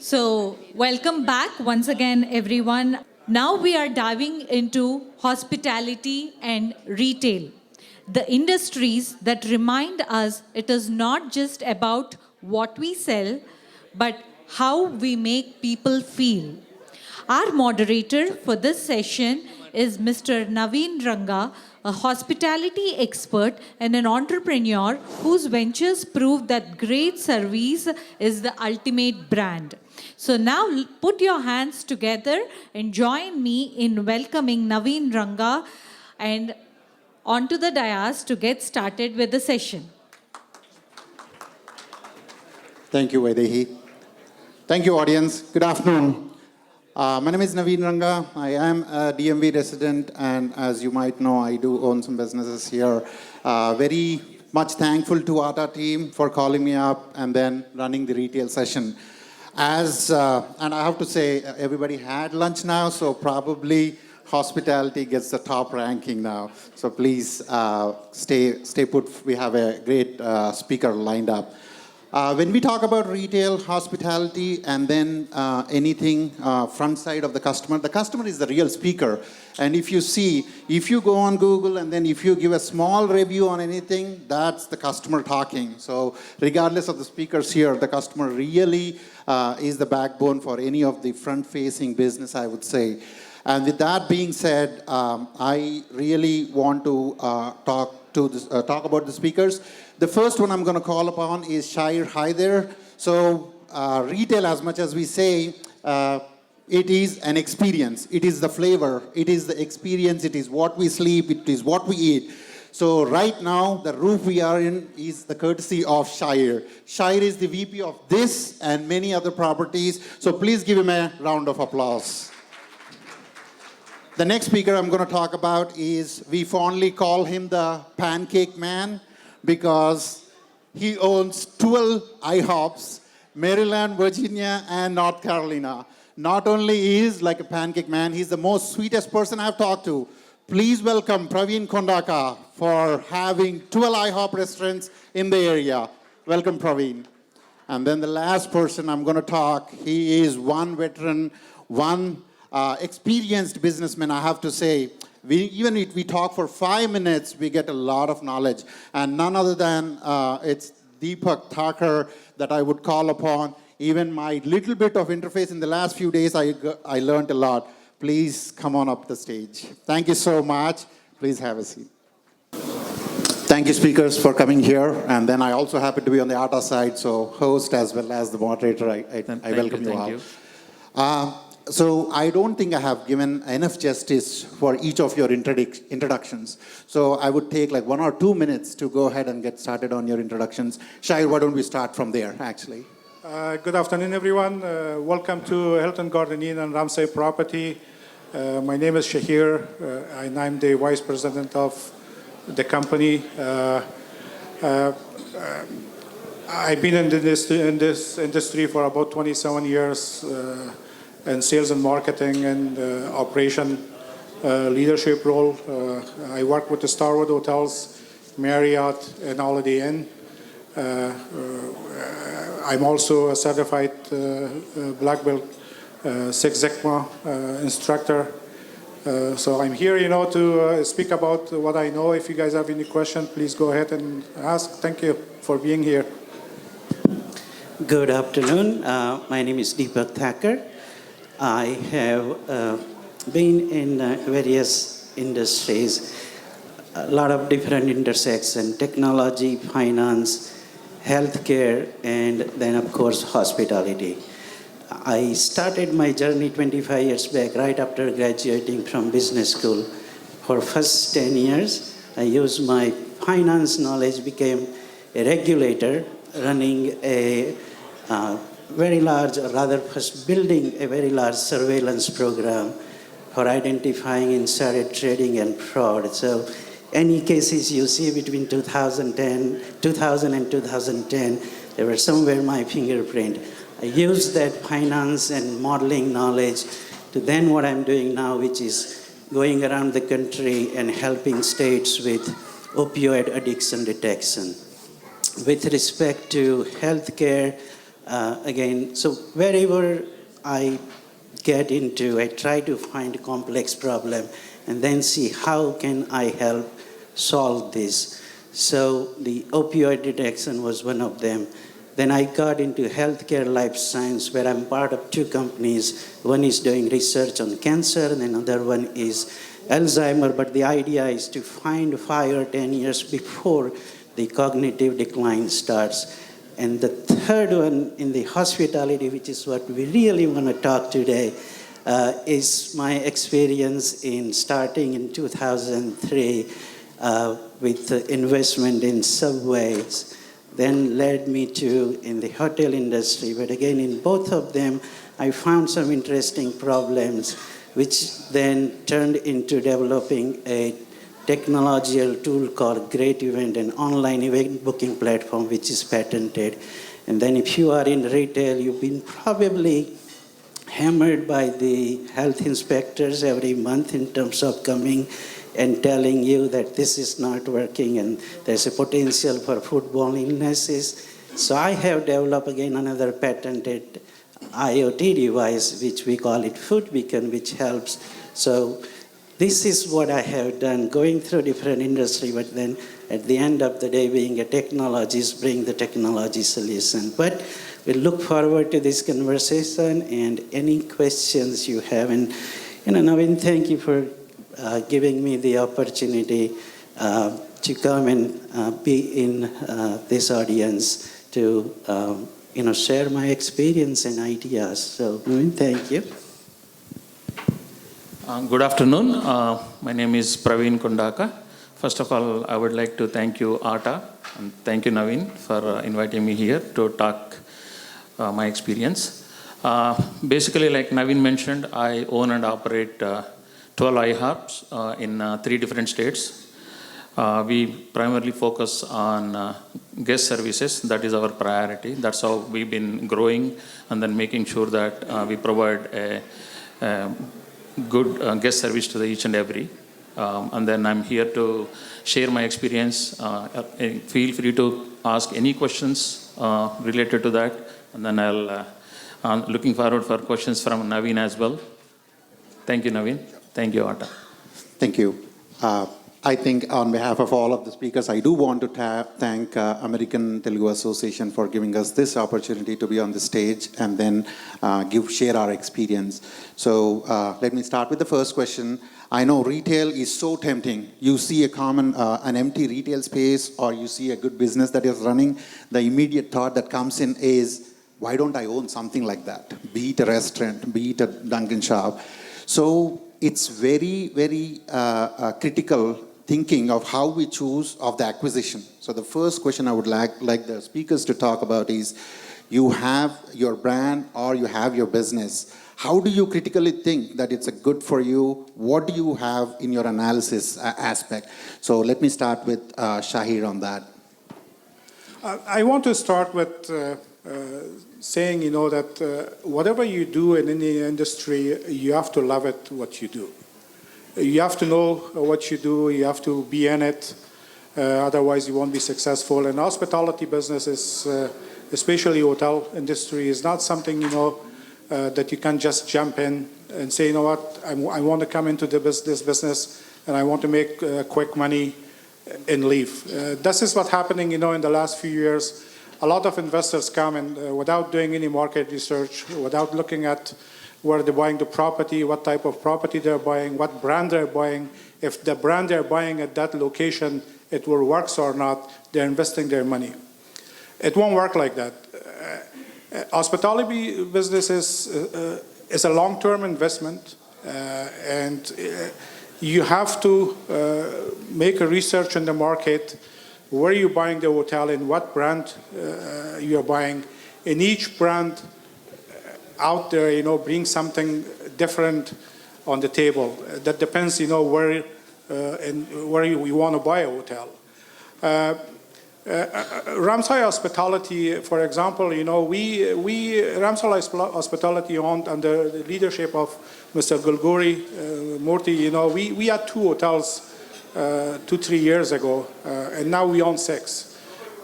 So, welcome back once again, everyone. Now we are diving into hospitality and retail, the industries that remind us it is not just about what we sell, but how we make people feel. Our moderator for this session is Mr. Naveen Ranga, a hospitality expert and an entrepreneur whose ventures prove that great service is the ultimate brand. So now put your hands together and join me in welcoming Naveen Ranga and onto the dais to get started with the session. Thank you, Vaidehi. Thank you, audience. Good afternoon. My name is Naveen Ranga. I am a DMV resident, and as you might know, I do own some businesses here. Very much thankful to Ata team for calling me up and then running the retail session. And I have to say, everybody had lunch now, so probably hospitality gets the top ranking now. So please stay put. We have a great speaker lined up. When we talk about retail, hospitality, and then anything front side of the customer is the real speaker. And if you go on Google and then if you give a small review on anything, that's the customer talking. So regardless of the speakers here, the customer really is the backbone for any of the front-facing business, I would say. And with that being said, I really want to talk about the speakers. The first one I'm going to call upon is Shair. Hi there. So retail, as much as we say, it is an experience. It is the flavor. It is the experience. It is what we sleep. It is what we eat. So right now, the roof we are in is the courtesy of Shair. Shair is the VP of this and many other properties. So please give him a round of applause. The next speaker I'm going to talk about is, we fondly call him the Pancake Man, because he owns 12 IHOPs, Maryland, Virginia, and North Carolina. Not only is he like a pancake man, he's the most sweetest person I've talked to. Please welcome Praveen Kondaka for having 12 IHOP restaurants in the area. Welcome, Praveen. And then the last person I'm going to talk, he is one veteran, one experienced businessman, I have to say. Even if we talk for 5 minutes, we get a lot of knowledge. And none other than it's Deepak Thakur that I would call upon. Even my little bit of interface in the last few days, I learned a lot. Please come on up the stage. Thank you so much. Please have a seat. Thank you, speakers, for coming here. And then I also happen to be on the ATA side, so host as well as the moderator. I welcome you all. So I don't think I have given enough justice for each of your introductions. So I would take like 1 or 2 minutes to go ahead and get started on your introductions. Shair, why don't we start from there, actually? Good afternoon, everyone. Welcome to Hilton Garden Inn and Ramsay Property. My name is Shahir, and I'm the Vice President of the company. I've been in this industry for about 27 years. In sales and marketing and operation leadership role. I work with the Starwood Hotels, Marriott, and Holiday Inn. I'm also a certified Black Belt Six Sigma instructor. So I'm here, to speak about what I know. If you guys have any questions, please go ahead and ask. Thank you for being here. Good afternoon. My name is Deepak Thakur. I have been in various industries, a lot of different intersections, technology, finance, healthcare, and then, of course, hospitality. I started my journey 25 years back, right after graduating from business school. For first 10 years, I used my finance knowledge, became a regulator, running a very large, or rather first building a very large surveillance program for identifying insider trading and fraud. So any cases you see between 2000 and 2010, there were somewhere my fingerprint. I used that finance and modeling knowledge to then what I'm doing now, which is going around the country and helping states with opioid addiction detection. With respect to healthcare, again, so wherever I get into, I try to find a complex problem and then see how can I help solve this. So the opioid detection was one of them. Then I got into healthcare life science, where I'm part of two companies. One is doing research on cancer, and another one is Alzheimer. But the idea is to find 5 or 10 years before the cognitive decline starts. And the third one in the hospitality, which is what we really want to talk today, is my experience in starting in 2003 with investment in subways, then led me to in the hotel industry. But again, in both of them, I found some interesting problems, which then turned into developing a technological tool called Great Event, an online event booking platform, which is patented. And then if you are in retail, you've been probably hammered by the health inspectors every month in terms of coming and telling you that this is not working and there's a potential for foodborne illnesses. So I have developed again another patented IoT device, which we call it Food Beacon, which helps. So this is what I have done, going through different industry, but then at the end of the day, being a technologist, bring the technology solution. But we look forward to this conversation and any questions you have. And Naveen, thank you for giving me the opportunity to come and be in this audience to share my experience and ideas. So, Naveen, thank you. Good afternoon. My name is Praveen Kundaka. First of all, I would like to thank you, Ata, and thank you, Naveen, for inviting me here to talk my experience. Basically, like Naveen mentioned, I own and operate 12 iHubs in 3 different states. We primarily focus on guest services. That is our priority. That's how we've been growing and then making sure that we provide a good guest service to each and every. And then I'm here to share my experience. Feel free to ask any questions related to that. And then I'm looking forward for questions from Naveen as well. Thank you, Naveen. Thank you, Ata. Thank you. I think on behalf of all of the speakers, I do want to thank American Telugu Association for giving us this opportunity to be on the stage and then share our experience. So let me start with the first question. I know retail is so tempting. You see an empty retail space, or you see a good business that is running, the immediate thought that comes in is, why don't I own something like that? Be it a restaurant, be it a Dunkin' shop. So it's very, very critical thinking of how we choose of the acquisition. So the first question I would like the speakers to talk about is, you have your brand or you have your business. How do you critically think that it's a good for you? What do you have in your analysis aspect? So let me start with Shahir on that. I want to start with saying, that whatever you do in any industry, you have to love it, what you do. You have to know what you do, you have to be in it, otherwise you won't be successful. And hospitality business is, especially hotel industry, is not something, that you can just jump in and say, you know what, I want to come into this business and I want to make quick money and leave. This is what's happening, in the last few years. A lot of investors come and without doing any market research, without looking at where they're buying the property, what type of property they're buying, what brand they're buying, if the brand they're buying at that location, it will work or not, they're investing their money. It won't work like that. Hospitality business is a long-term investment, and you have to make a research in the market, where you're buying the hotel and what brand you're buying. In each brand out there, bring something different on the table. That depends, where you want to buy a hotel. Ramsay Hospitality, for example, Ramsay Hospitality owned under the leadership of Mr. Gulguri Murthy. We had 2 hotels 2-3 years ago, and now we own 6.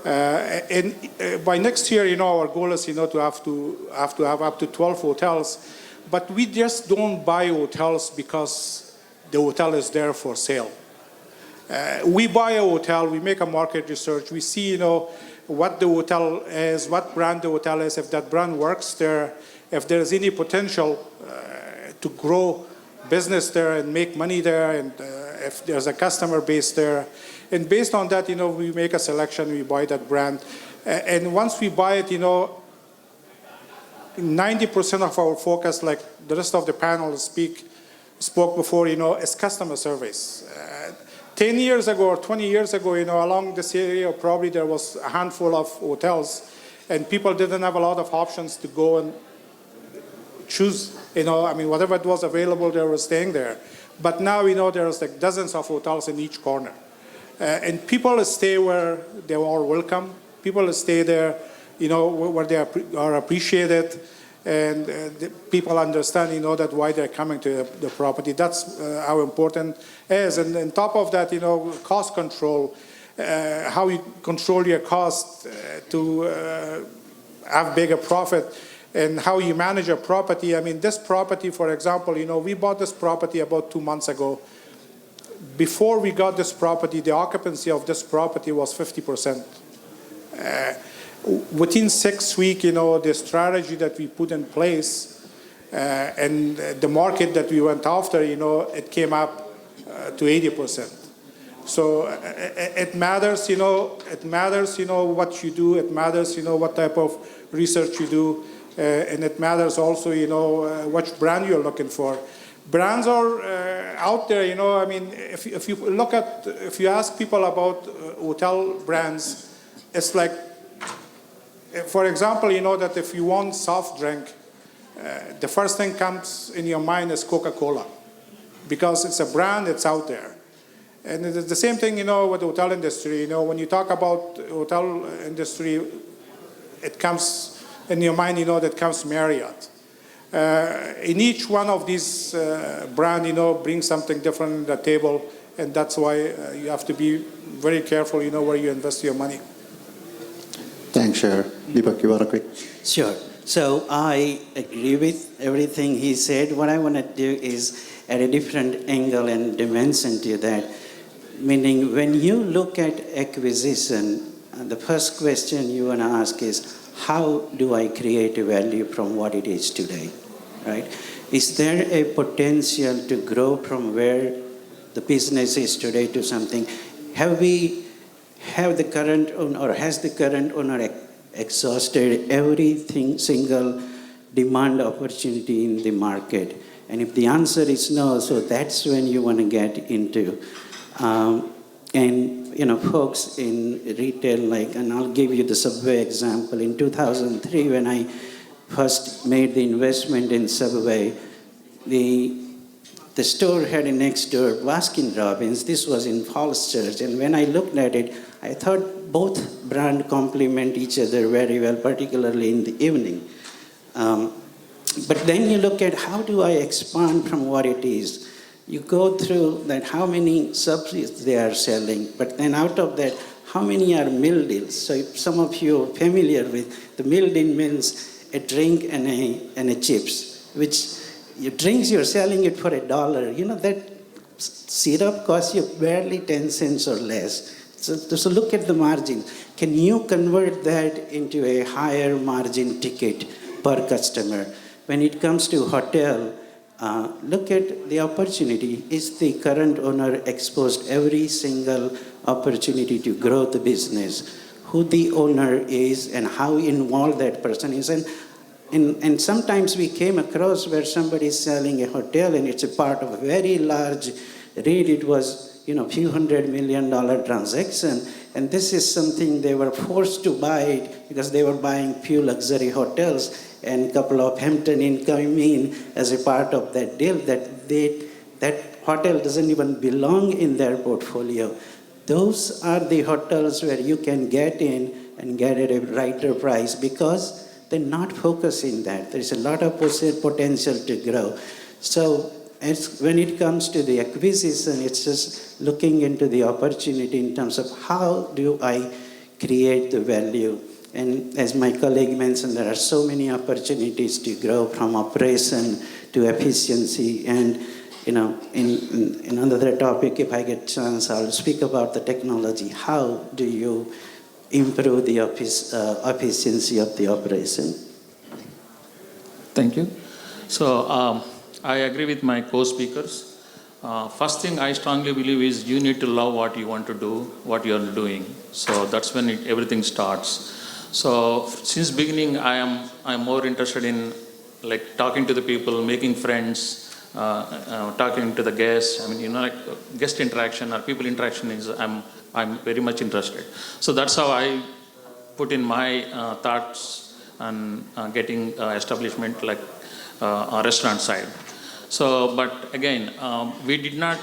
By next year, our goal is, to have up to 12 hotels. But we just don't buy hotels because the hotel is there for sale. We buy a hotel, we make a market research, we see, what the hotel is, what brand the hotel is, if that brand works there, if there's any potential to grow business there and make money there, and if there's a customer base there. And based on that, we make a selection, we buy that brand. And once we buy it, 90% of our focus, like the rest of the panel spoke before, is customer service. 10 years ago or 20 years ago, along this area, probably there was a handful of hotels, and people didn't have a lot of options to go and choose, whatever it was available, they were staying there. But now, there's like dozens of hotels in each corner. And people stay where they are welcome. People stay there, where they are appreciated. And people understand, that why they're coming to the property. That's how important it is. And on top of that, cost control, how you control your cost to have bigger profit, and how you manage a property. This property, for example, we bought this property about 2 months ago. Before we got this property, the occupancy of this property was 50%. Within 6 weeks, the strategy that we put in place and the market that we went after, it came up to 80%. So it matters, it matters, what you do. It matters, what type of research you do. And it matters also, which brand you're looking for. Brands are out there, if you ask people about hotel brands, it's like, for example, that if you want soft drink, the first thing comes in your mind is Coca-Cola, because it's a brand, it's out there. And it's the same thing, with the hotel industry. When you talk about hotel industry, it comes in your mind, that comes Marriott. In each one of these brands, brings something different to the table, and that's why you have to be very careful, where you invest your money. Thanks, Chair. Deepak, you want to quick? Sure. So I agree with everything he said. What I want to do is add a different angle and dimension to that. Meaning, when you look at acquisition, the first question you want to ask is, how do I create a value from what it is today, right? Is there a potential to grow from where the business is today to something? Has the current owner exhausted everything, single demand opportunity in the market? And if the answer is no, so that's when you want to get into. Folks in retail, and I'll give you the Subway example. In 2003, when I first made the investment in Subway, the store had a next door Baskin Robbins. This was in Falls Church. And when I looked at it, I thought both brands complement each other very well, particularly in the evening. But then you look at, how do I expand from what it is? You go through that, how many subsidies they are selling, but then out of that, how many are meal deals? So if some of you are familiar with, the meal deal means a drink and a chips, which your drinks you're selling it for $1. That syrup costs you barely 10 cents or less. So look at the margin. Can you convert that into a higher margin ticket per customer? When it comes to hotel, look at the opportunity. Is the current owner exposed every single opportunity to grow the business? Who the owner is and how involved that person is. And sometimes we came across where somebody is selling a hotel and it's a part of a very large REIT. It was, few $100 million transaction. And this is something they were forced to buy it because they were buying few luxury hotels and a couple of Hampton Inn coming in as a part of that deal, that hotel doesn't even belong in their portfolio. Those are the hotels where you can get in and get at a righter price because they're not focusing that. There's a lot of potential to grow. So when it comes to the acquisition, it's just looking into the opportunity in terms of how do I create the value. And as my colleague mentioned, there are so many opportunities to grow from operation to efficiency. And in another topic, if I get chance, I'll speak about the technology. How do you improve the efficiency of the operation? Thank you. So I agree with my co-speakers. First thing I strongly believe is you need to love what you want to do, what you are doing. So that's when everything starts. So since beginning, I'm more interested in like talking to the people, making friends, talking to the guests. I mean, like guest interaction or people interaction is I'm very much interested. So that's how I put in my thoughts on getting establishment like a restaurant side. So, but again, we did not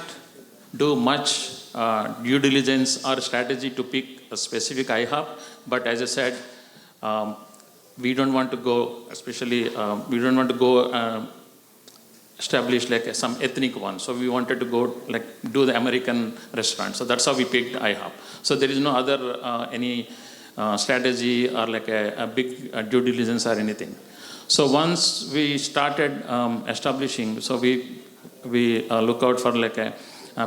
do much due diligence or strategy to pick a specific IHOP. But as I said, we don't want to go, especially we don't want to go establish like some ethnic one. So we wanted to go like do the American restaurant. So that's how we picked IHOP. So there is no other any strategy or like a big due diligence or anything. So once we started establishing, so we look out for like a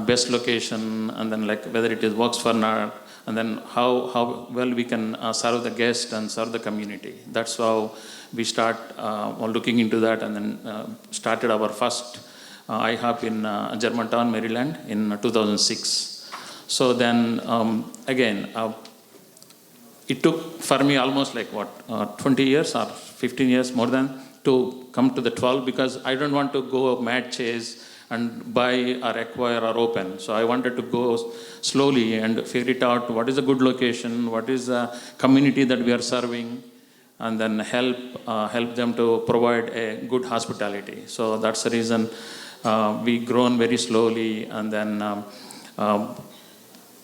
best location, and then like whether it is works for now, and then how well we can serve the guest and serve the community. That's how we start looking into that, and then started our first IHOP in Germantown, Maryland in 2006. So then again, it took for me almost like 20 years or 15 years more than to come to the 12, because I don't want to go mad chase and buy or acquire or open. So I wanted to go slowly and figure it out. What is a good location? What is the community that we are serving? And then help them to provide a good hospitality. So that's the reason we grown very slowly. And then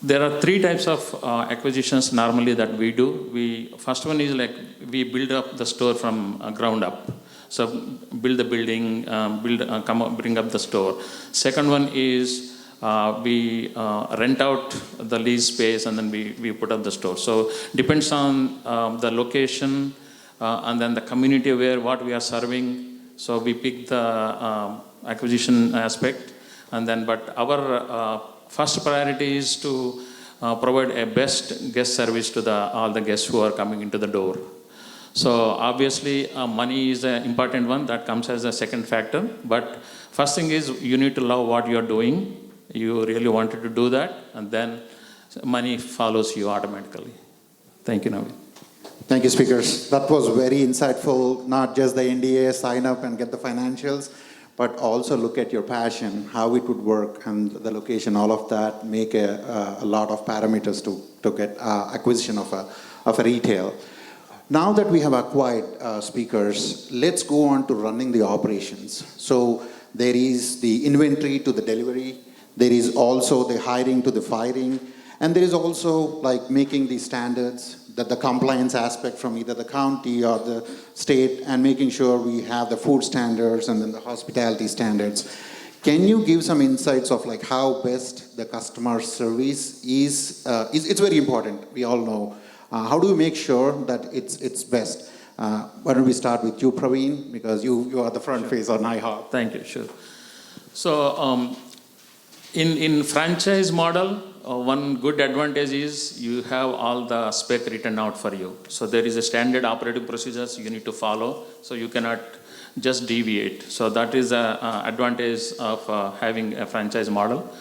there are three types of acquisitions normally that we do. First one is like we build up the store from ground up. So build the building, bring up the store. Second one is we rent out the lease space, and then we put up the store. So depends on the location and then the community where what we are serving. So we pick the acquisition aspect, and then but our first priority is to provide a best guest service to all the guests who are coming into the door. So obviously money is an important one that comes as a second factor. But first thing is you need to love what you are doing. You really wanted to do that, and then money follows you automatically. Thank you, Naveen. Thank you, speakers. That was very insightful. Not just the NDA, sign up and get the financials, but also look at your passion, how it would work, and the location, all of that, make a lot of parameters to get acquisition of a retail. Now that we have acquired speakers, let's go on to running the operations. So there is the inventory to the delivery, there is also the hiring to the firing, and there is also like making the standards, that the compliance aspect from either the county or the state, and making sure we have the food standards and then the hospitality standards. Can you give some insights of like how best the customer service is? It's very important, we all know. How do we make sure that it's best? Why don't we start with you, Praveen, because you are the front face on IHOP. Thank you, sure. So in franchise model, one good advantage is you have all the spec written out for you. So there is a standard operating procedures you need to follow. So you cannot just deviate. So that is an advantage of having a franchise model,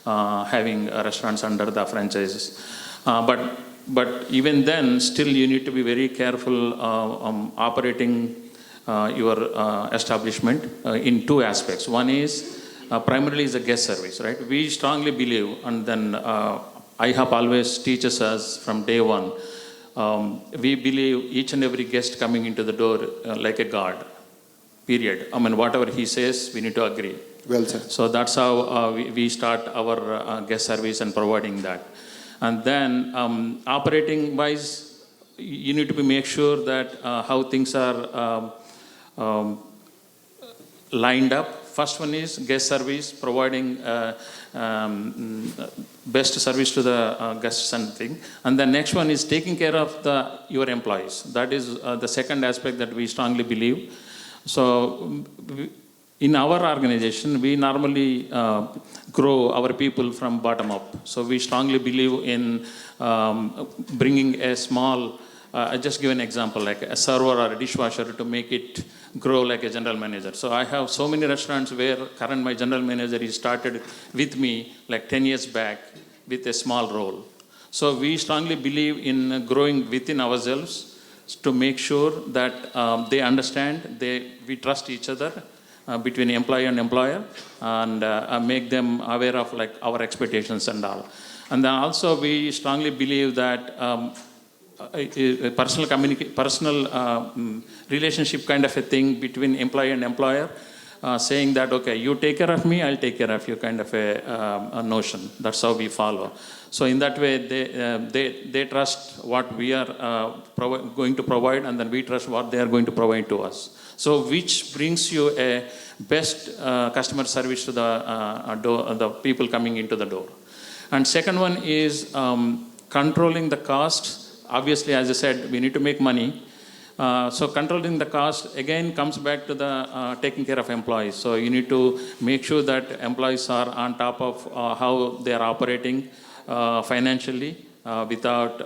having restaurants under the franchises. But even then, still you need to be very careful operating your establishment in two aspects. One is primarily is a guest service, right? We strongly believe, and then IHOP always teaches us from day one, we believe each and every guest coming into the door like a god, period. I mean, whatever he says, we need to agree. Well said. So that's how we start our guest service and providing that. And then operating wise, you need to make sure that how things are lined up First one is guest service, providing best service to the guests and thing. And the next one is taking care of your employees. That is the second aspect that we strongly believe. So in our organization, we normally grow our people from bottom up. So we strongly believe in bringing a small, I just give an example, like a server or a dishwasher to make it grow like a general manager. So I have so many restaurants where my general manager, he started with me like 10 years back with a small role. So we strongly believe in growing within ourselves to make sure that they understand, we trust each other between employee and employer, and make them aware of like our expectations and all. And then also we strongly believe that a personal relationship kind of a thing between employee and employer, saying that, okay, you take care of me, I'll take care of you, kind of a notion. That's how we follow. So in that way, they trust what we are going to provide, and then we trust what they are going to provide to us. So which brings you a best customer service to the people coming into the door. And second one is controlling the costs. Obviously, as I said, we need to make money. So controlling the cost, again, comes back to the taking care of employees. So you need to make sure that employees are on top of how they are operating financially without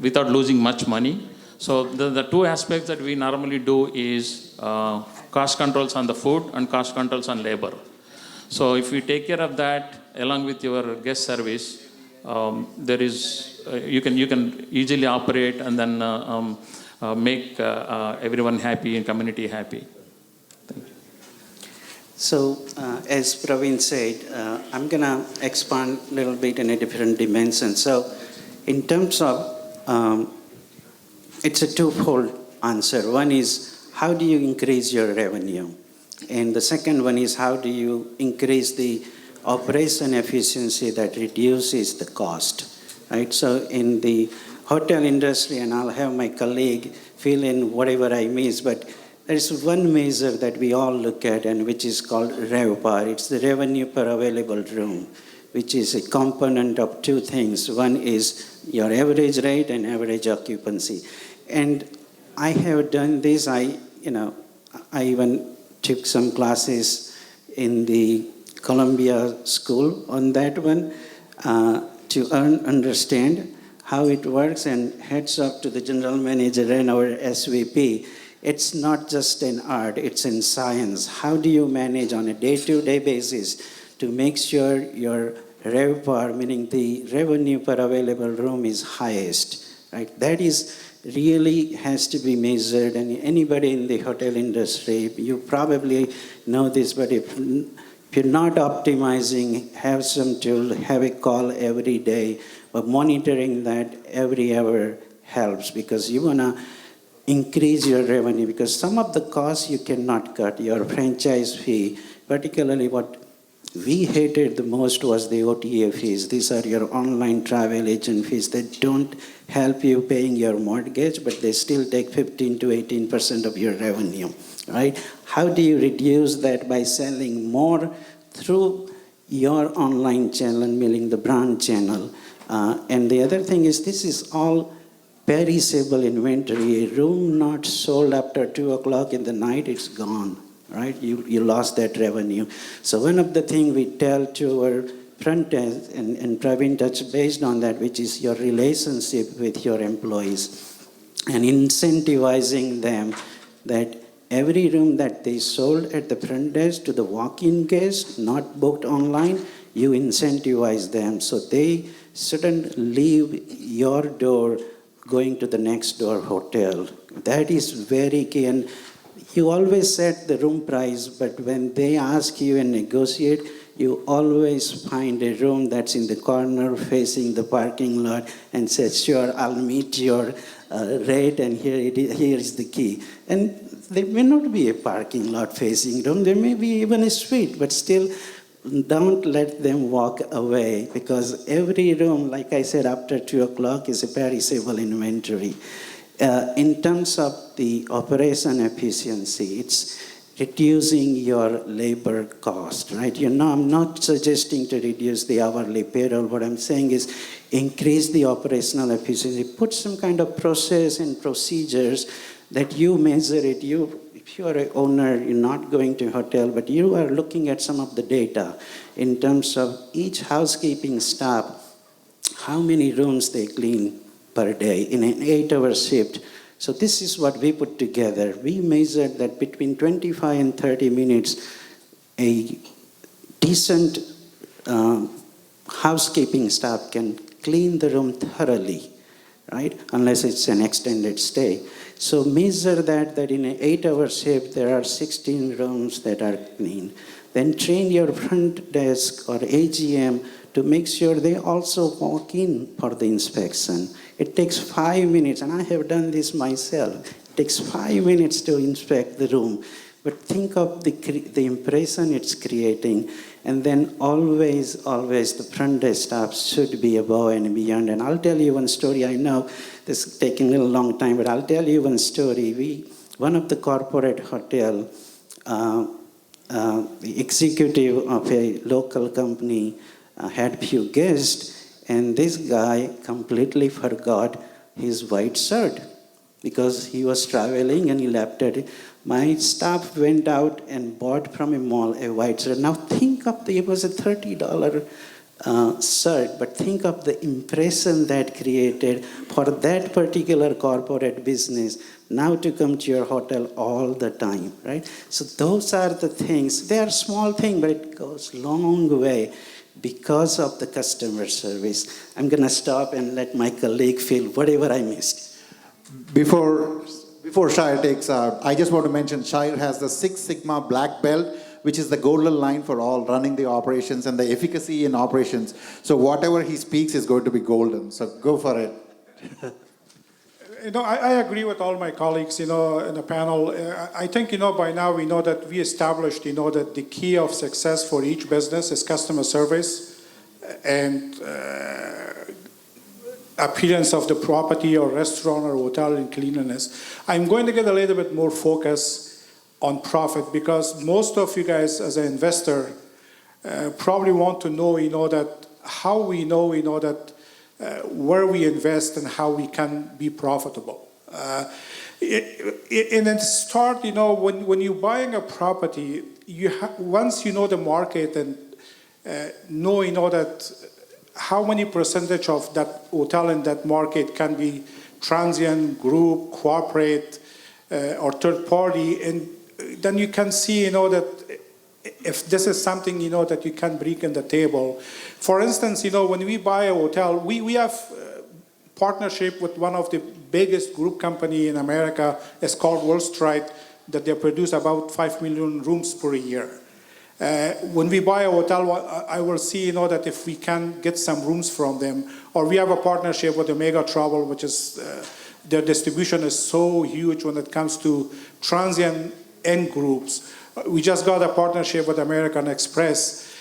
without losing much money. So the two aspects that we normally do is cost controls on the food and cost controls on labor. So if we take care of that along with your guest service, there is you can easily operate and then make everyone happy and community happy. Thank you. So, as Praveen said, I'm going to expand a little bit in a different dimension. So, in terms of, it's a twofold answer. One is, how do you increase your revenue? And the second one is, how do you increase the operation efficiency that reduces the cost, right? So in the hotel industry, and I'll have my colleague fill in whatever I miss, but there's one measure that we all look at, and which is called RevPAR. It's the revenue per available room, which is a component of two things. One is your average rate and average occupancy. And I have done this. I even took some classes in the Columbia School on that one to understand how it works, and heads up to the general manager and our SVP. It's not just an art, it's in science. How do you manage on a day-to-day basis to make sure your RevPAR, meaning the revenue per available room, is highest, right? That is really has to be measured, and anybody in the hotel industry, you probably know this, but if you're not optimizing, have some tool, have a call every day, but monitoring that every hour helps, because you want to increase your revenue, because some of the costs you cannot cut. Your franchise fee, particularly what we hated the most was the OTA fees. These are your online travel agent fees that don't help you paying your mortgage, but they still take 15 to 18% of your revenue, right? How do you reduce that? By selling more through your online channel, meaning the brand channel. And the other thing is, this is all perishable inventory. A room not sold after 2 o'clock in the night, it's gone, right? You lost that revenue. So one of the things we tell to our front end, and Praveen touched based on that, which is your relationship with your employees, and incentivizing them that every room that they sold at the front desk to the walk-in guest, not booked online, you incentivize them so they shouldn't leave your door going to the next door hotel. That is very key. And you always set the room price, but when they ask you and negotiate, you always find a room that's in the corner facing the parking lot and say, sure, I'll meet your rate, and here is the key. And there may not be a parking lot facing room, there may be even a suite, but still don't let them walk away, because every room, like I said, after 2 o'clock is a perishable inventory. In terms of the operation efficiency, it's reducing your labor cost, right? You know, I'm not suggesting to reduce the hourly payroll. What I'm saying is increase the operational efficiency, put some kind of process and procedures that you measure it. If you are an owner, you're not going to a hotel, but you are looking at some of the data in terms of each housekeeping staff, how many rooms they clean per day in an 8-hour shift. So this is what we put together. We measured that between 25 and 30 minutes, a decent housekeeping staff can clean the room thoroughly, right? Unless it's an extended stay. So measure that in an 8-hour shift, there are 16 rooms that are clean. Then train your front desk or AGM to make sure they also walk in for the inspection. It takes 5 minutes, and I have done this myself. It takes 5 minutes to inspect the room. But think of the impression it's creating, and then always the front desk staff should be above and beyond. And I'll tell you one story. I know this is taking a little long time, but I'll tell you one story. One of the corporate hotel, the executive of a local company had few guests, and this guy completely forgot his white shirt because he was traveling and he left it. My staff went out and bought from a mall a white shirt. Now think of it was a $30 shirt, but think of the impression that created for that particular corporate business now to come to your hotel all the time, right? So those are the things. They are small things, but it goes long way because of the customer service. I'm going to stop and let my colleague fill whatever I missed. Before Shire takes out, I just want to mention Shire has the 6 Sigma black belt, which is the golden line for all running the operations and the efficacy in operations. So whatever he speaks is going to be golden. So go for it. I agree with all my colleagues, in the panel. I think, by now we know that we established, that the key of success for each business is customer service and appearance of the property or restaurant or hotel and cleanliness. I'm going to get a little bit more focus on profit because most of you guys as an investor probably want to know, that how we know, that where we invest and how we can be profitable. In the start, when you're buying a property, once you know the market and know, that how many percentage of that hotel in that market can be transient, group, corporate, or third party, and then you can see, that if this is something, that you can bring in the table. For instance, when we buy a hotel, we have partnership with one of the biggest group company in America. It's called Wall Street, that they produce about 5 million rooms per year. When we buy a hotel, I will see, that if we can get some rooms from them, or we have a partnership with Omega Travel, which is, their distribution is so huge when it comes to transient and groups. We just got a partnership with American Express.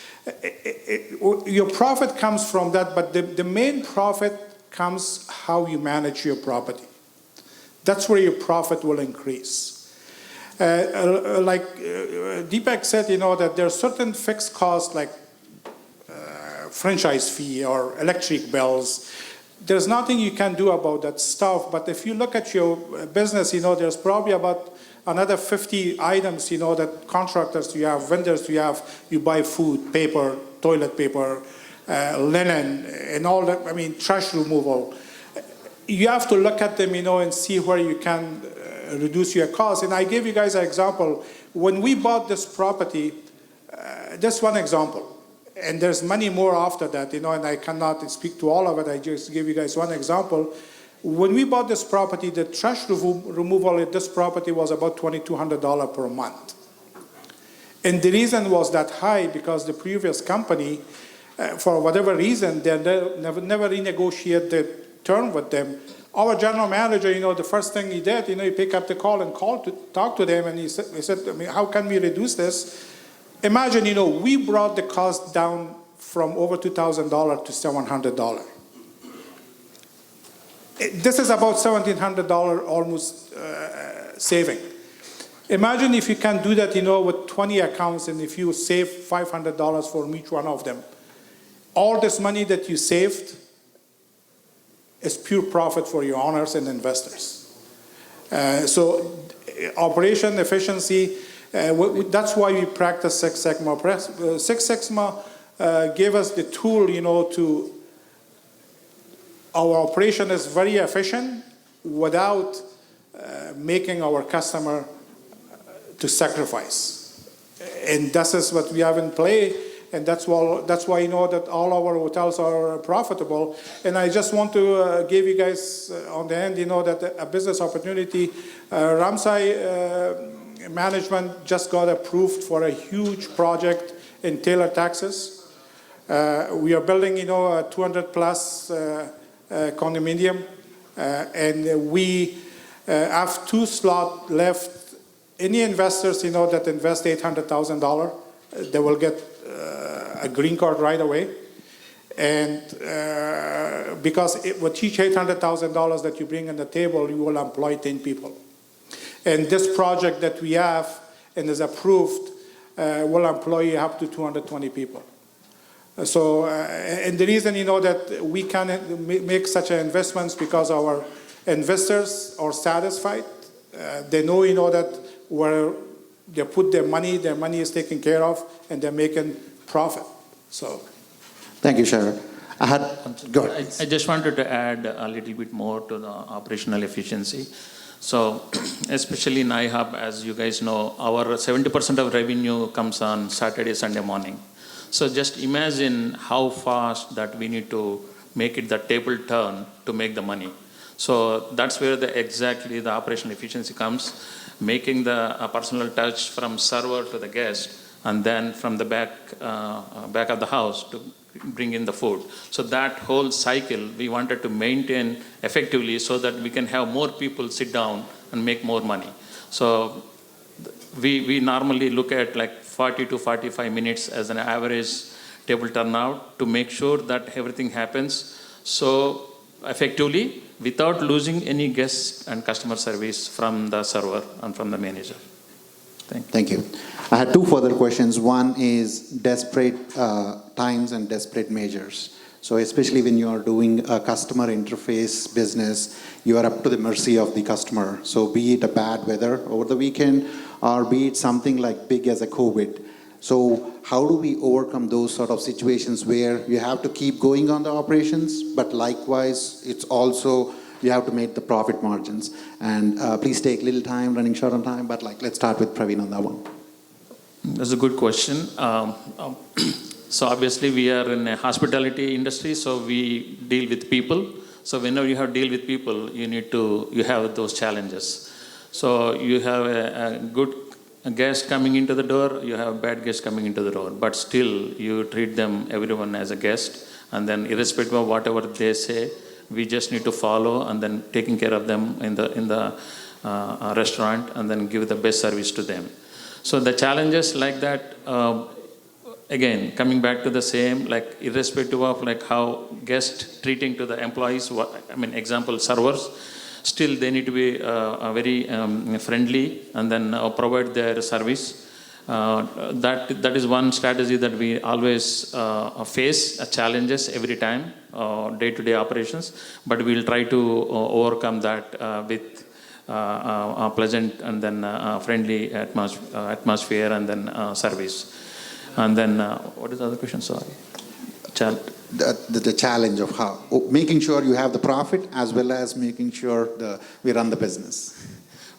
Your profit comes from that, but the main profit comes how you manage your property. That's where your profit will increase. Like Deepak said, that there are certain fixed costs like franchise fee or electric bills. There's nothing you can do about that stuff, but if you look at your business, there's probably about another 50 items, that contractors you have, vendors you have, you buy food, paper, toilet paper, linen, and all that, trash removal. You have to look at them, and see where you can reduce your costs. And I gave you guys an example. When we bought this property, just one example, and there's many more after that, and I cannot speak to all of it. I just give you guys one example. When we bought this property, the trash removal at this property was about $2,200 per month. And the reason was that high because the previous company, for whatever reason, they never renegotiated the term with them. Our general manager, the first thing he did, he picked up the call and called to talk to them, and he said, how can we reduce this? Imagine, we brought the cost down from over $2,000 to $700. This is about $1,700 almost saving. Imagine if you can do that, with 20 accounts, and if you save $500 for each one of them. All this money that you saved is pure profit for your owners and investors. So operation efficiency, that's why we practice Six Sigma. Six Sigma gave us the tool, to our operation is very efficient without making our customer to sacrifice. And this is what we have in play, and that's why that all our hotels are profitable. And I just want to give you guys on the end, that a business opportunity. Ramsay management just got approved for a huge project in Taylor, Texas. We are building, a 200 plus condominium, and we have 2 slots left. Any investors, that invest $800,000, they will get a green card right away. And because with each $800,000 that you bring on the table, you will employ 10 people. And this project that we have and is approved will employ up to 220 people. So, and the reason, that we can make such investments because our investors are satisfied. They know, that where they put their money is taken care of, and they're making profit. So, Thank you, Sharon. Go ahead. I just wanted to add a little bit more to the operational efficiency. So, especially in iHub, as you guys know, our 70% of revenue comes on Saturday, Sunday morning. So just imagine how fast that we need to make it the table turn to make the money. So that's where exactly the operational efficiency comes, making the personal touch from server to the guest, and then from the back of the house to bring in the food. So that whole cycle we wanted to maintain effectively so that we can have more people sit down and make more money. So we normally look at like 40 to 45 minutes as an average table turnout to make sure that everything happens so effectively without losing any guest and customer service from the server and from the manager. Thank you. I had 2 further questions. One is desperate times and desperate measures. So especially when you are doing a customer interface business, you are up to the mercy of the customer. So be it a bad weather over the weekend, or be it something like big as a COVID. So how do we overcome those sort of situations where you have to keep going on the operations, but likewise, it's also you have to make the profit margins? And please take little time, running short on time, but let's start with Praveen on that one. That's a good question. So obviously we are in a hospitality industry, so we deal with people. So whenever you have to deal with people, you have those challenges. So you have a good guest coming into the door, you have a bad guest coming into the door, but still you treat everyone as a guest, and then irrespective of whatever they say, we just need to follow and then taking care of them in the restaurant and then give the best service to them. So the challenges like that, again, coming back to the same, irrespective of how guest treating to the employees, example, servers, still they need to be very friendly and then provide their service. That is one strategy that we always face challenges every time, day-to-day operations, but we'll try to overcome that with a pleasant and then friendly atmosphere and then service. And then, what is the other question? Sorry. The challenge of how making sure you have the profit as well as making sure we run the business.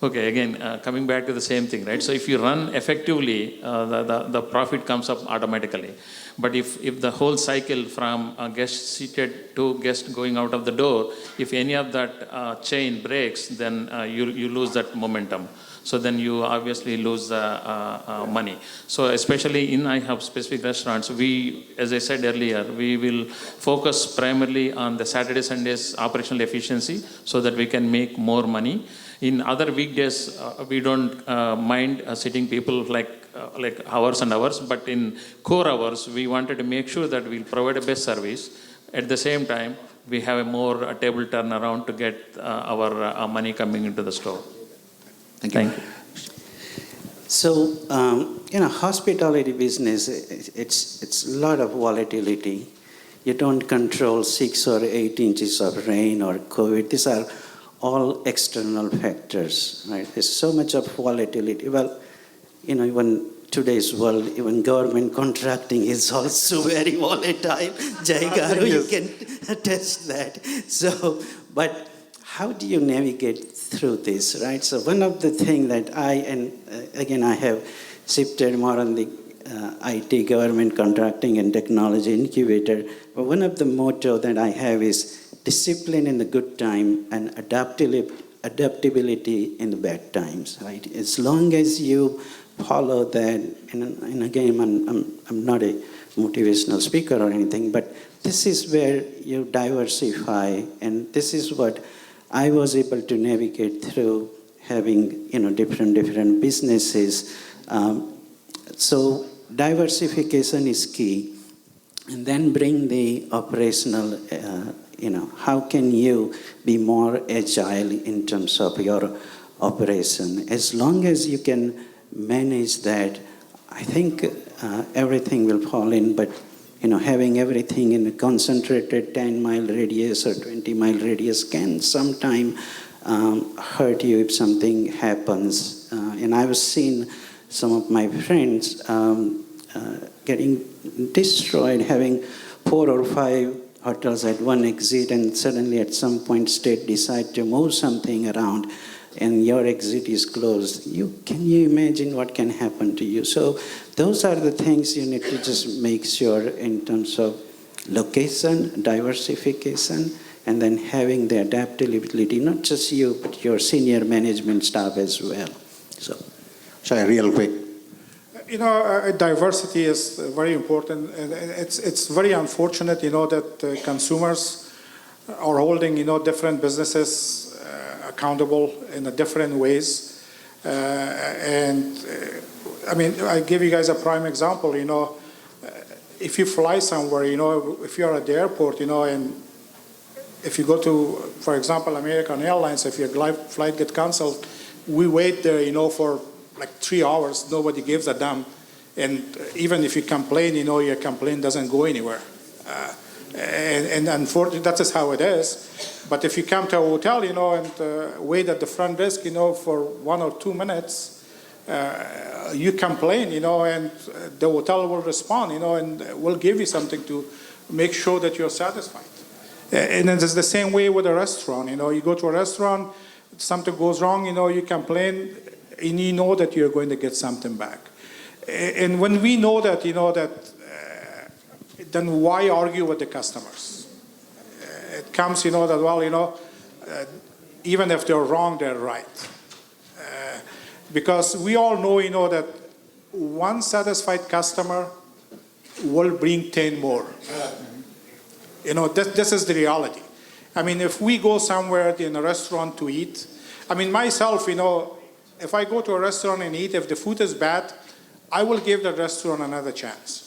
Okay, again, coming back to the same thing, right? So if you run effectively, the profit comes up automatically. But if the whole cycle from a guest seated to guest going out of the door, if any of that chain breaks, then you lose that momentum. So then you obviously lose money. So especially in iHub specific restaurants, as I said earlier, we will focus primarily on the Saturday, Sundays operational efficiency so that we can make more money. In other weekdays, we don't mind sitting people like hours and hours, but in core hours, we wanted to make sure that we'll provide a best service. At the same time, we have a more table turnaround to get our money coming into the store. Thank you. So, hospitality business, it's a lot of volatility. You don't control 6 or 8 inches of rain or COVID. These are all external factors, right? There's so much of volatility. Well, even today's world, even government contracting is also very volatile. Jai Garu, you can attest that. So, but how do you navigate through this, right? So one of the things that I have shifted more on the IT, government contracting and technology incubator, but one of the motto that I have is discipline in the good time and adaptability in the bad times, right? As long as you follow that, and again, I'm not a motivational speaker or anything, but this is where you diversify, and this is what I was able to navigate through having, different businesses. So diversification is key, and then bring the operational, how can you be more agile in terms of your operation? As long as you can manage that, I think everything will fall in, but having everything in a concentrated 10-mile radius or 20-mile radius can sometimes hurt you if something happens. And I've seen some of my friends getting destroyed, having 4 or 5 hotels at one exit, and suddenly at some point state decide to move something around and your exit is closed. Can you imagine what can happen to you? So those are the things you need to just make sure in terms of location, diversification, and then having the adaptability, not just you, but your senior management staff as well. So, Shai, real quick. Diversity is very important, and it's very unfortunate, that consumers are holding, different businesses accountable in different ways. I give you guys a prime example, if you fly somewhere, if you're at the airport, and if you go to, for example, American Airlines, if your flight gets canceled, we wait there, for like 3 hours, nobody gives a damn. And even if you complain, your complaint doesn't go anywhere. And unfortunately, that is how it is. But if you come to a hotel, and wait at the front desk, for 1 or 2 minutes, you complain, and the hotel will respond, and will give you something to make sure that you're satisfied. And it's the same way with a restaurant. You go to a restaurant, something goes wrong, you complain, and you know that you're going to get something back. And when we know that, then why argue with the customers? It comes, that, well, even if they're wrong, they're right. Because we all know, that one satisfied customer will bring 10 more. This is the reality. If we go somewhere in a restaurant to eat, myself, if I go to a restaurant and eat, if the food is bad, I will give the restaurant another chance.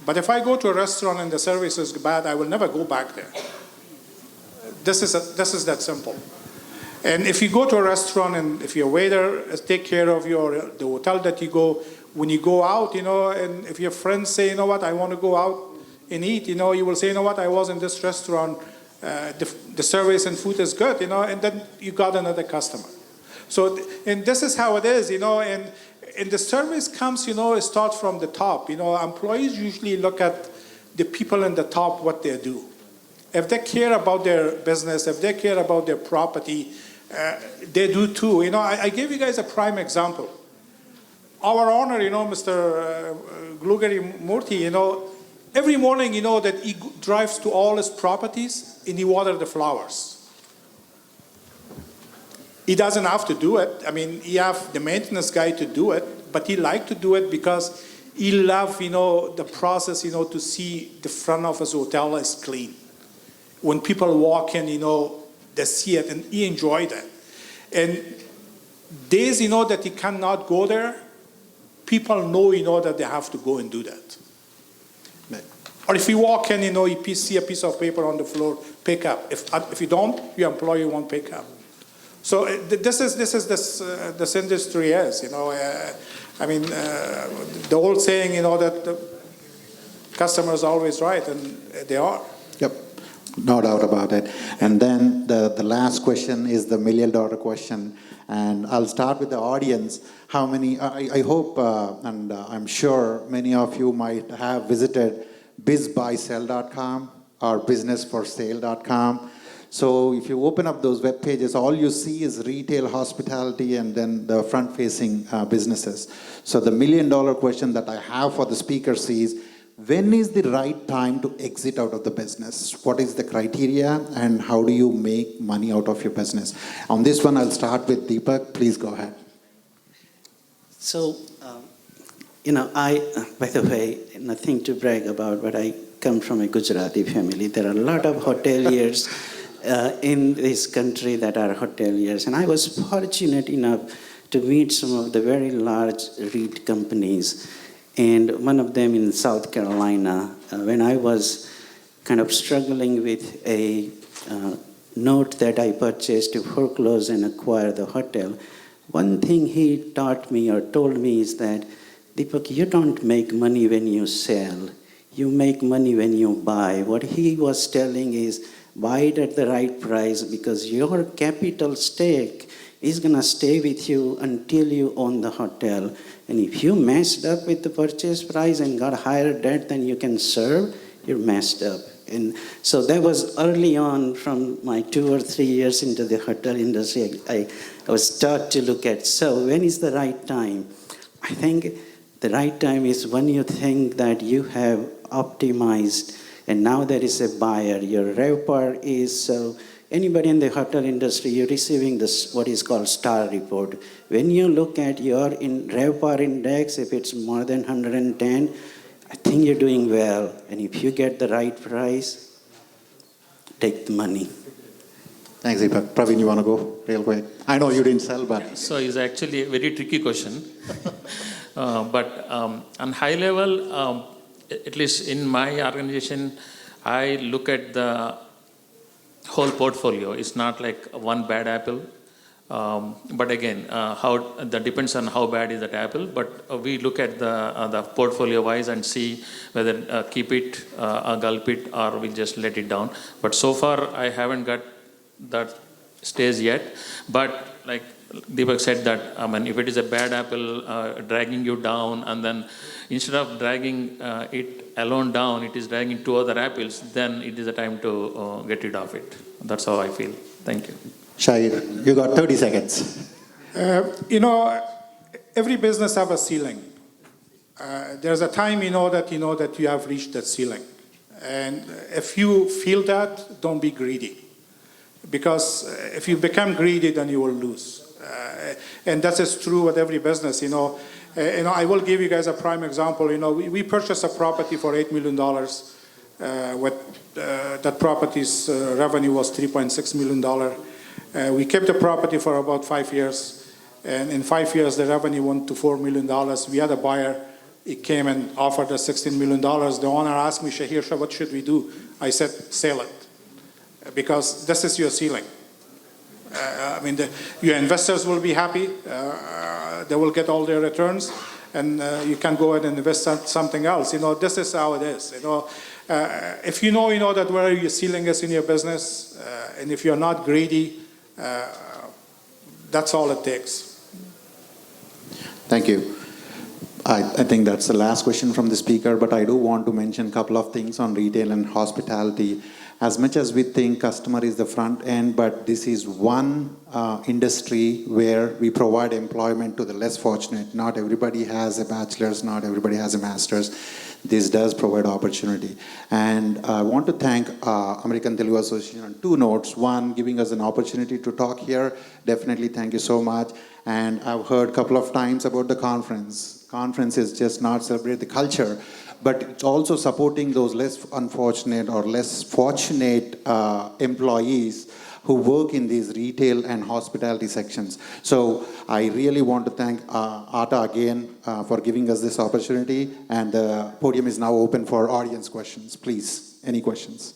But if I go to a restaurant and the service is bad, I will never go back there. This is that simple. And if you go to a restaurant and if your waiter take care of the hotel that you go, when you go out, and if your friends say, what, I want to go out and eat, you will say, what, I was in this restaurant, the service and food is good, and then you got another customer. So, and this is how it is, and the service comes, it starts from the top. Employees usually look at the people in the top, what they do. If they care about their business, if they care about their property, they do too. I gave you guys a prime example. Our owner, Mr. Glugari Murthy, every morning, that he drives to all his properties and he waters the flowers. He doesn't have to do it. He have the maintenance guy to do it, but he like to do it because he love, the process, to see the front of his hotel is clean. When people walk in, they see it, and he enjoyed it. And days, that he cannot go there, people know, that they have to go and do that. Or if you walk in, you see a piece of paper on the floor, pick up. If you don't, your employer won't pick up. So this industry is, the old saying, that the customer is always right, and they are. Yep, no doubt about it. And then the last question is the $1 million question. And I'll start with the audience. How many, I hope and I'm sure many of you might have visited bizbuysell.com or businessforsale.com. So if you open up those web pages, all you see is retail, hospitality, and then the front-facing businesses. So the $1 million question that I have for the speakers is, when is the right time to exit out of the business? What is the criteria, and how do you make money out of your business? On this one, I'll start with Deepak. Please go ahead. So, by the way, nothing to brag about, but I come from a Gujarati family. There are a lot of hoteliers in this country that are hoteliers. And I was fortunate enough to meet some of the very large REIT companies. And one of them in South Carolina, when I was kind of struggling with a note that I purchased to foreclose and acquire the hotel, one thing he taught me or told me is that, Deepak, you don't make money when you sell. You make money when you buy. What he was telling is, buy it at the right price, because your capital stake is going to stay with you until you own the hotel. And if you messed up with the purchase price and got higher debt than you can serve, you're messed up. And so that was early on, from my 2 or 3 years into the hotel industry, I was taught to look at, so when is the right time? I think the right time is when you think that you have optimized and now there is a buyer. Your RevPAR is, so anybody in the hotel industry, you're receiving this, what is called star report. When you look at your RevPAR index, if it's more than 110, I think you're doing well. And if you get the right price, take the money. Thanks, Deepak. Praveen, you want to go real quick? I know you didn't sell, but... So it's actually a very tricky question. But on high level, at least in my organization, I look at the whole portfolio. It's not like one bad apple. But again, that depends on how bad is that apple. But we look at the portfolio wise and see whether keep it, gulp it, or we just let it down. But so far, I haven't got that stage yet. But like Deepak said that, if it is a bad apple dragging you down, and then instead of dragging it alone down, it is dragging 2 other apples, then it is a time to get rid of it. That's how I feel. Thank you. Shahir, you got 30 seconds. Every business have a ceiling. There's a time that you have reached that ceiling. And if you feel that, don't be greedy. Because if you become greedy, then you will lose. And that is true with every business, I will give you guys a prime example. We purchased a property for $8 million. That property's revenue was $3.6 million. We kept the property for about 5 years. And in 5 years, the revenue went to $4 million. We had a buyer. He came and offered us $16 million. The owner asked me, Shahir, what should we do? I said, sell it. Because this is your ceiling. Your investors will be happy. They will get all their returns, and you can go ahead and invest in something else. This is how it is. If you know that where your ceiling is in your business, and if you're not greedy, that's all it takes. Thank you. I think that's the last question from the speaker, but I do want to mention a couple of things on retail and hospitality. As much as we think customer is the front end, but this is one industry where we provide employment to the less fortunate. Not everybody has a bachelor's, not everybody has a master's. This does provide opportunity. And I want to thank American Telugu Association on 2 notes. One, giving us an opportunity to talk here. Definitely thank you so much. And I've heard a couple of times about the conference. Conference is just not celebrate the culture, but it's also supporting those less unfortunate or less fortunate employees who work in these retail and hospitality sections. So I really want to thank Atta again for giving us this opportunity, and the podium is now open for audience questions. Please, any questions?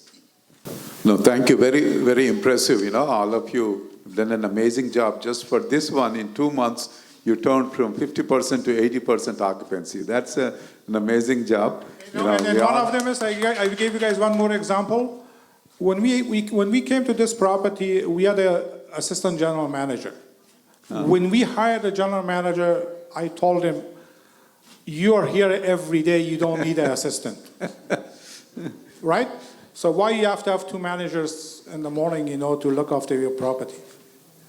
No, thank you. Very, very impressive, all of you done an amazing job. Just for this one, in 2 months, you turned from 50% to 80% occupancy. That's an amazing job. And then one of them is, I gave you guys one more example. When we came to this property, we had an assistant general manager. When we hired a general manager, I told him, you are here every day, you don't need an assistant. Right? So why you have to have 2 managers in the morning, to look after your property?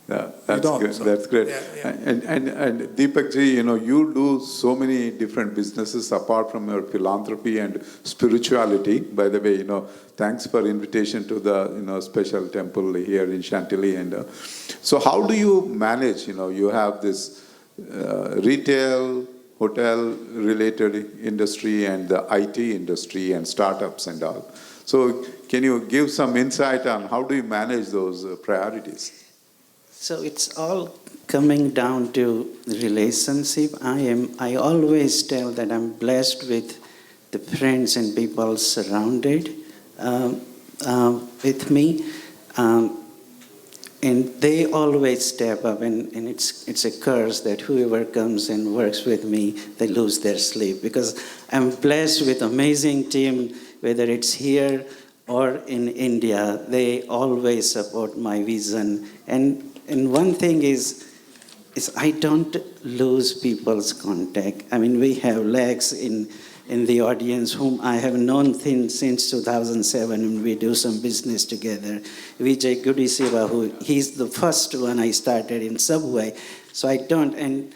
Yeah, that's good. So, that's great. yeah. And Deepak ji, you do so many different businesses apart from your philanthropy and spirituality. By the way, thanks for invitation to the special temple here in Chantilly. And so, how do you manage? You have this retail, hotel-related industry, and the IT industry, and startups and all. So, can you give some insight on how do you manage those priorities? So it's all coming down to relationship. I always tell that I'm blessed with the friends and people surrounded with me, and they always step up. And it's a curse that whoever comes and works with me, they lose their sleep, because I'm blessed with amazing team, whether it's here or in India. They always support my vision. And one thing is I don't lose people's contact. I mean, we have Lex in the audience whom I have known since 2007, and we do some business together. Vijay Gudisiva, he's the first one I started in Subway. So I don't, and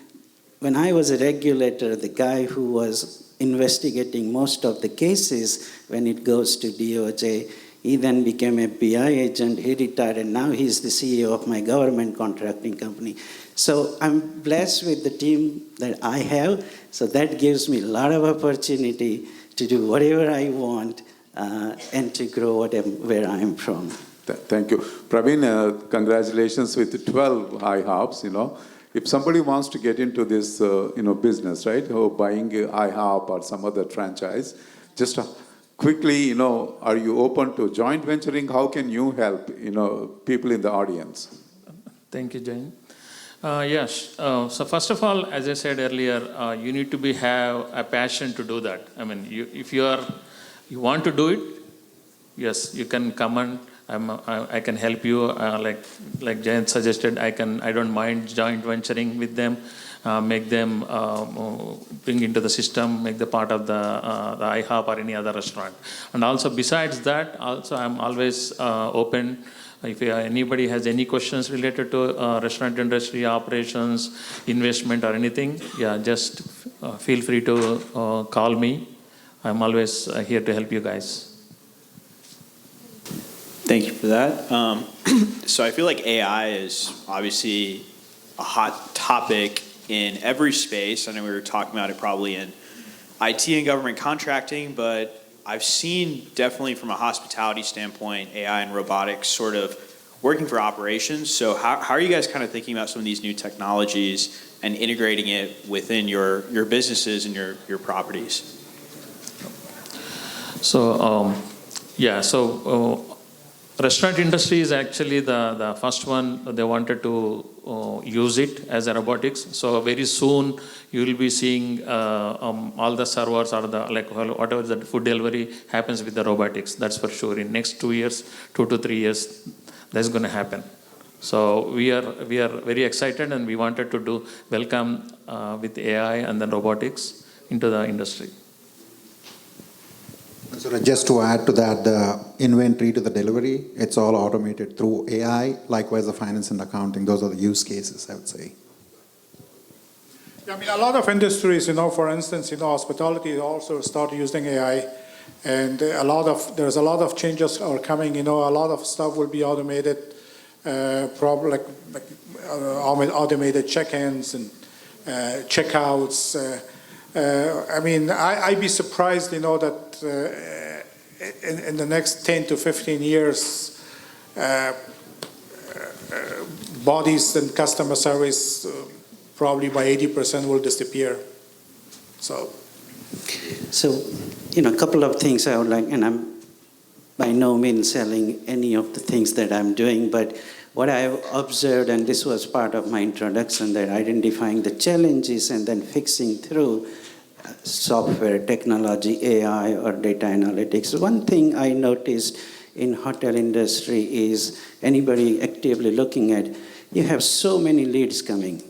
when I was a regulator, the guy who was investigating most of the cases when it goes to DOJ, he then became a BI agent, he retired, and now he's the CEO of my government contracting company. So I'm blessed with the team that I have, so that gives me a lot of opportunity to do whatever I want and to grow where I am from. Thank you. Praveen, congratulations with 12 IHOPs, If somebody wants to get into this, business, right, or buying IHOP or some other franchise, just quickly, are you open to joint venturing? How can you help, people in the audience? Thank you, Jain. Yes. So first of all, as I said earlier, you need to have a passion to do that. I mean, if you want to do it, yes, you can come and I can help you. Like Jain suggested, I don't mind joint venturing with them. Make them bring into the system, make the part of the IHOP or any other restaurant. And also besides that, I'm always open. If anybody has any questions related to restaurant industry, operations, investment or anything, just feel free to call me. I'm always here to help you guys. Thank you for that. So I feel like AI is obviously a hot topic in every space. I know we were talking about it probably in IT and government contracting, but I've seen definitely from a hospitality standpoint, AI and robotics sort of working for operations. So how are you guys kind of thinking about some of these new technologies and integrating it within your businesses and your properties? So, restaurant industry is actually the first one. They wanted to use it as a robotics. So very soon you will be seeing all the servers or whatever the food delivery happens with the robotics. That's for sure. In next 2 years, 2 to 3 years, that's going to happen. So we are very excited, and we wanted to welcome with AI and then robotics into the industry. So just to add to that, the inventory to the delivery, it's all automated through AI. Likewise, the finance and accounting, those are the use cases, I would say. Yeah, I mean, a lot of industries, for instance, hospitality also start using AI, and there's a lot of changes are coming. A lot of stuff will be automated, probably automated check-ins and checkouts. I'd be surprised, that in the next 10 to 15 years, bodies and customer service probably by 80% will disappear. So, a couple of things I would like, and I'm by no means selling any of the things that I'm doing, but what I have observed, and this was part of my introduction, that identifying the challenges and then fixing through software, technology, AI, or data analytics. One thing I noticed in hotel industry is anybody actively looking at, you have so many leads coming.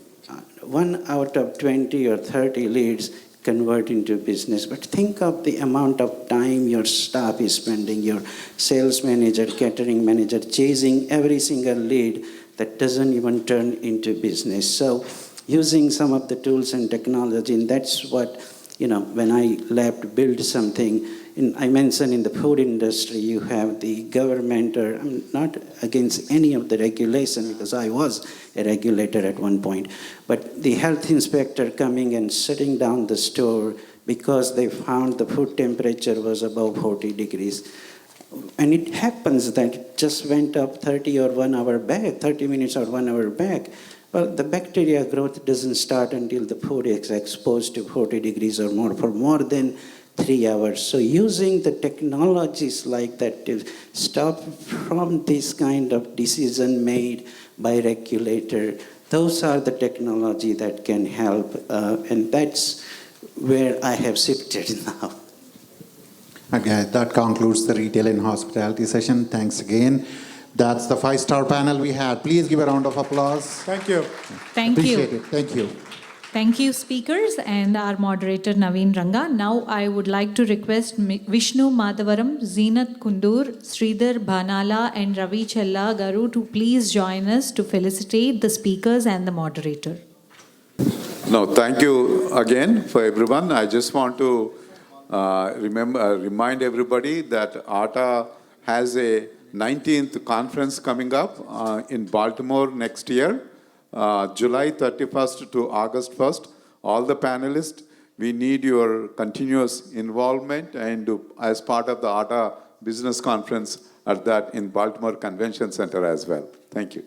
1 out of 20 or 30 leads convert into business. But think of the amount of time your staff is spending, your sales manager, catering manager, chasing every single lead that doesn't even turn into business. So using some of the tools and technology, and that's what, when I left, build something. I mentioned in the food industry, you have the government, or I'm not against any of the regulation because I was a regulator at one point, but the health inspector coming and shutting down the store because they found the food temperature was above 40 degrees. And it happens that it just went up 30 or 1 hour back, 30 minutes or 1 hour back. Well, the bacteria growth doesn't start until the food is exposed to 40 degrees or more for more than 3 hours. So using the technologies like that to stop from this kind of decision made by regulator, those are the technology that can help, and that's where I have shifted now. Okay, that concludes the retail and hospitality session. Thanks again. That's the 5-star panel we had. Please give a round of applause. Thank you. Thank Appreciate you. it. Thank you. Thank you, speakers, and our moderator, Naveen Ranga. Now, I would like to request Vishnu Madhavaram, Zeenat Kundur, Sridhar Bhanala, and Ravi Chella Garu to please join us to felicitate the speakers and the moderator. No, thank you again for everyone. I just want to remind everybody that ATA has a 19th conference coming up in Baltimore next year. July 31st to August 1st, all the panelists, we need your continuous involvement and as part of the ATA Business Conference at that in Baltimore Convention Center as well. Thank you.